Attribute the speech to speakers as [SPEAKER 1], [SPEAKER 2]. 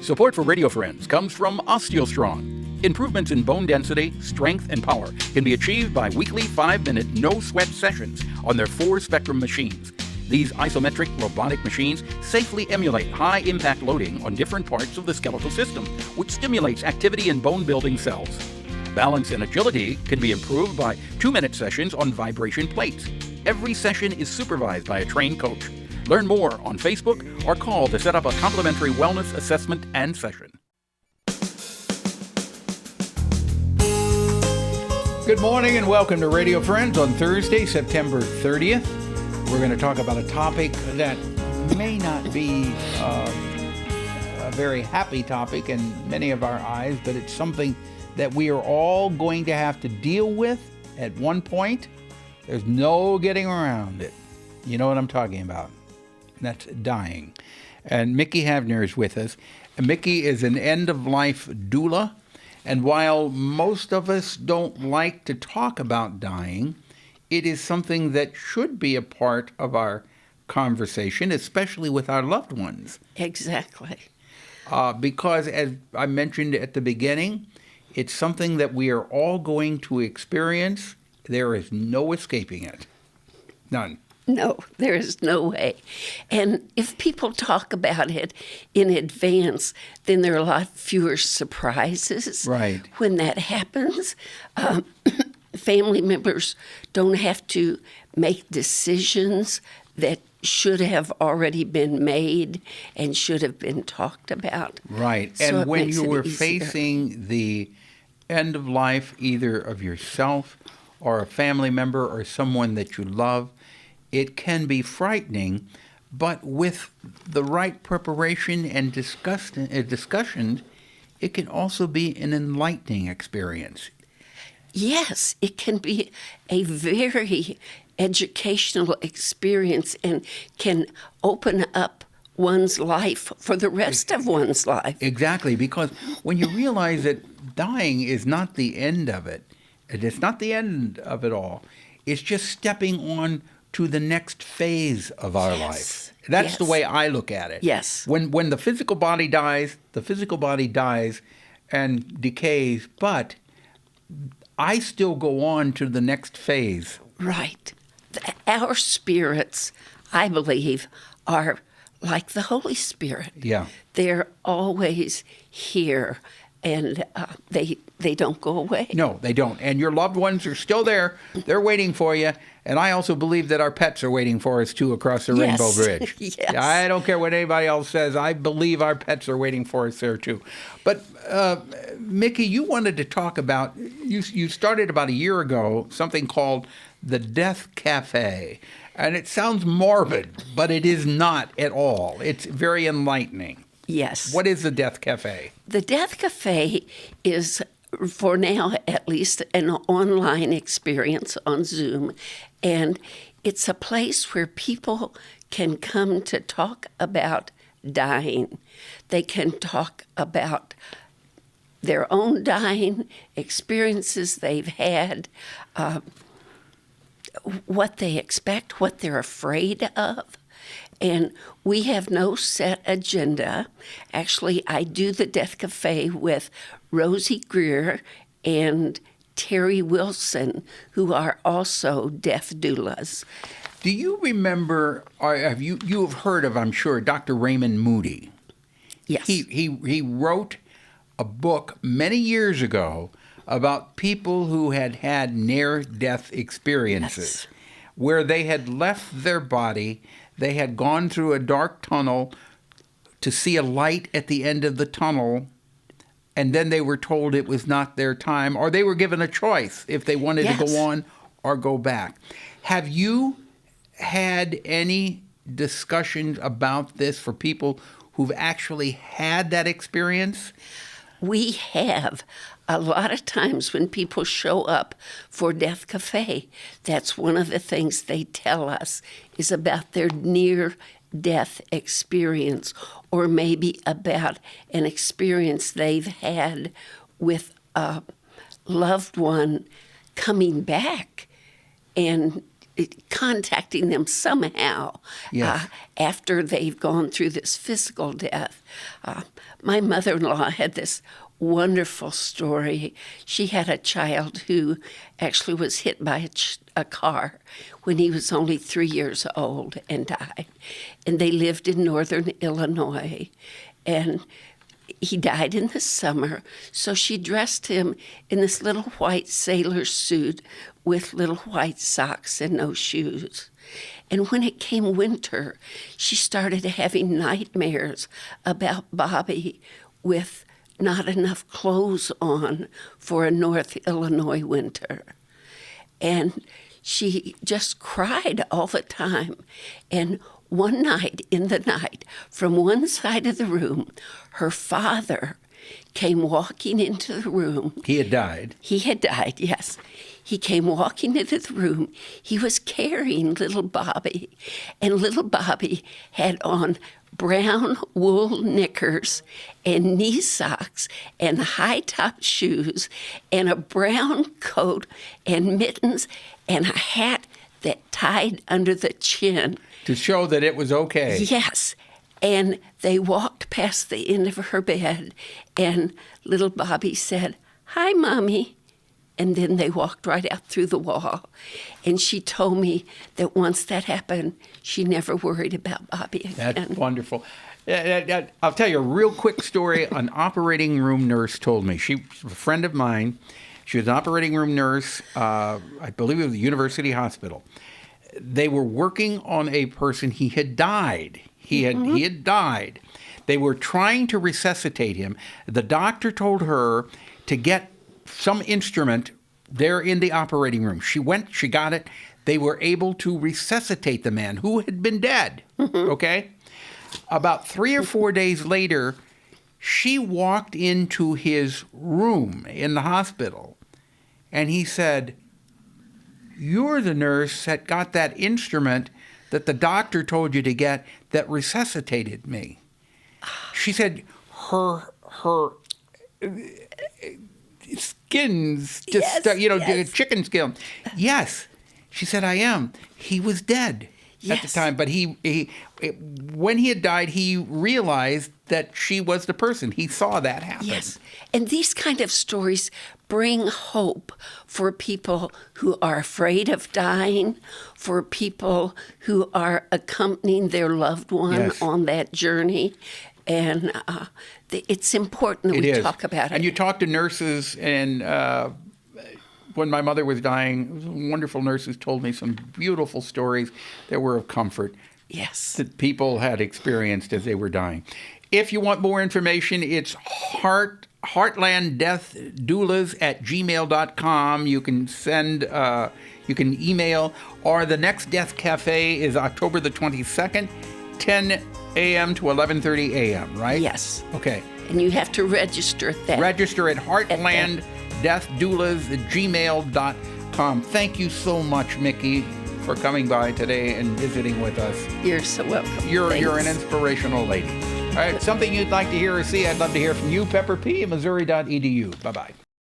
[SPEAKER 1] Support for Radio Friends comes from OsteoStrong. Improvements in bone density, strength, and power can be achieved by weekly 5-minute no-sweat sessions on their 4-spectrum machines. These isometric robotic machines safely emulate high-impact loading on different parts of the skeletal system, which stimulates activity in bone-building cells. Balance and agility can be improved by 2-minute sessions on vibration plates. Every session is supervised by a trained coach. Learn more on Facebook or call to set up a complimentary wellness assessment and session.
[SPEAKER 2] Good morning and welcome to Radio Friends on Thursday, September 30th. We're going to talk about a topic that may not be a very happy topic in many of our eyes, but it's something that we are all going to have to deal with at one point. There's no getting around it. You know what I'm talking about. That's dying. And Mickey Havner is with us. And Mickey is an end-of-life doula. And while most of us don't like to talk about dying, it is something that should be a part of our conversation, especially with our loved ones.
[SPEAKER 3] Exactly.
[SPEAKER 2] Because, as I mentioned at the beginning, it's something that we are all going to experience. There is no escaping it. None.
[SPEAKER 3] No, there is no way. And if people talk about it in advance, then there are a lot fewer surprises.
[SPEAKER 2] Right.
[SPEAKER 3] When that happens. Family members don't have to make decisions that should have already been made and should have been talked about.
[SPEAKER 2] Right.
[SPEAKER 3] So
[SPEAKER 2] and when you were
[SPEAKER 3] easier.
[SPEAKER 2] facing the end of life, either of yourself or a family member or someone that you love, it can be frightening, but with the right preparation and discussion, it can also be an enlightening experience.
[SPEAKER 3] Yes, it can be a very educational experience and can open up one's life for the rest of one's life.
[SPEAKER 2] Exactly, because when you realize that dying is not the end of it, and it's not the end of it all, it's just stepping on to the next phase of our life. That's the way I look at it.
[SPEAKER 3] Yes.
[SPEAKER 2] When the physical body dies and decays, but I still go on to the next phase.
[SPEAKER 3] Right. Our spirits, I believe, are like the Holy Spirit.
[SPEAKER 2] Yeah.
[SPEAKER 3] They're always here, and they don't go away.
[SPEAKER 2] No, they don't. And your loved ones are still there. They're waiting for you. And I also believe that our pets are waiting for us, too, across the Rainbow Bridge.
[SPEAKER 3] Yes.
[SPEAKER 2] I don't care what anybody else says. I believe our pets are waiting for us there, too. But, Mickey, you wanted to talk about, you started about a year ago, something called the Death Cafe. And it sounds morbid, but it is not at all. It's very enlightening.
[SPEAKER 3] Yes.
[SPEAKER 2] What is the Death Cafe?
[SPEAKER 3] The Death Cafe is, for now at least, an online experience on Zoom. And it's a place where people can come to talk about dying. They can talk about their own dying, experiences they've had, what they expect, what they're afraid of. And we have no set agenda. Actually, I do the Death Cafe with Rosie Greer and Terry Wilson, who are also death doulas.
[SPEAKER 2] Do you remember, or have you have heard of, I'm sure, Dr. Raymond Moody?
[SPEAKER 3] Yes.
[SPEAKER 2] He wrote a book many years ago about people who had near-death experiences,
[SPEAKER 3] Yes.
[SPEAKER 2] where they had left their body, they had gone through a dark tunnel to see a light at the end of the tunnel, and then they were told it was not their time, or they were given a choice if they wanted to go on or go back. Have you had any discussions about this for people who've actually had that experience?
[SPEAKER 3] We have. A lot of times when people show up for Death Cafe, that's one of the things they tell us is about their near-death experience, or maybe about an experience they've had with a loved one coming back and contacting them somehow
[SPEAKER 2] Yes.
[SPEAKER 3] after they've gone through this physical death. My mother-in-law had this wonderful story. She had a child who actually was hit by a car when he was only 3 years old and died. And they lived in northern Illinois. And he died in the summer, so she dressed him in this little white sailor suit with little white socks and no shoes. And when it came winter, she started having nightmares about Bobby with not enough clothes on for a North Illinois winter. And she just cried all the time. And one night, in the night, from one side of the room, her father came walking into the room.
[SPEAKER 2] He had died.
[SPEAKER 3] He had died, yes. He came walking into the room. He was carrying little Bobby, and little Bobby had on brown wool knickers and knee socks and high-top shoes and a brown coat and mittens and a hat that tied under the chin.
[SPEAKER 2] To show that it was okay.
[SPEAKER 3] Yes. And they walked past the end of her bed, and little Bobby said, "Hi, Mommy." And then they walked right out through the wall. And she told me that once that happened, she never worried about Bobby again.
[SPEAKER 2] That's wonderful. I'll tell you a real quick story. An operating room nurse told me. She was a friend of mine. She was an operating room nurse, I believe it was the University Hospital. They were working on a person. He had died. He had died. They were trying to resuscitate him. The doctor told her to get some instrument there in the operating room. She went, she got it. They were able to resuscitate the man who had been dead. Okay? About 3 or 4 days later, she walked into his room in the hospital, and he said, "You're the nurse that got that instrument that the doctor told you to get that resuscitated me." She said her skin's just,
[SPEAKER 3] yes.
[SPEAKER 2] chicken skin. Yes. She said, "I am." He was dead at the time, but when he had died, he realized that she was the person. He saw that happen.
[SPEAKER 3] Yes. And these kind of stories bring hope for people who are afraid of dying, for people who are accompanying their loved one on that journey. And it's important that we talk about it.
[SPEAKER 2] And you talk to nurses, and when my mother was dying, wonderful nurses told me some beautiful stories that were of comfort.
[SPEAKER 3] Yes.
[SPEAKER 2] That people had experienced as they were dying. If you want more information, it's heartlanddeathdoulas@gmail.com. You can send, you can email, or the next Death Cafe is October the 22nd, 10 a.m. to 11:30 a.m., right?
[SPEAKER 3] Yes.
[SPEAKER 2] Okay.
[SPEAKER 3] And you have to register at that.
[SPEAKER 2] Register at heartlanddeathdoulas@gmail.com. Thank you so much, Mickey, for coming by today and visiting with us.
[SPEAKER 3] You're so welcome.
[SPEAKER 2] You're an inspirational lady. All right, something you'd like to hear or see, I'd love to hear from you, Pepper P. at Missouri.edu. Bye-bye.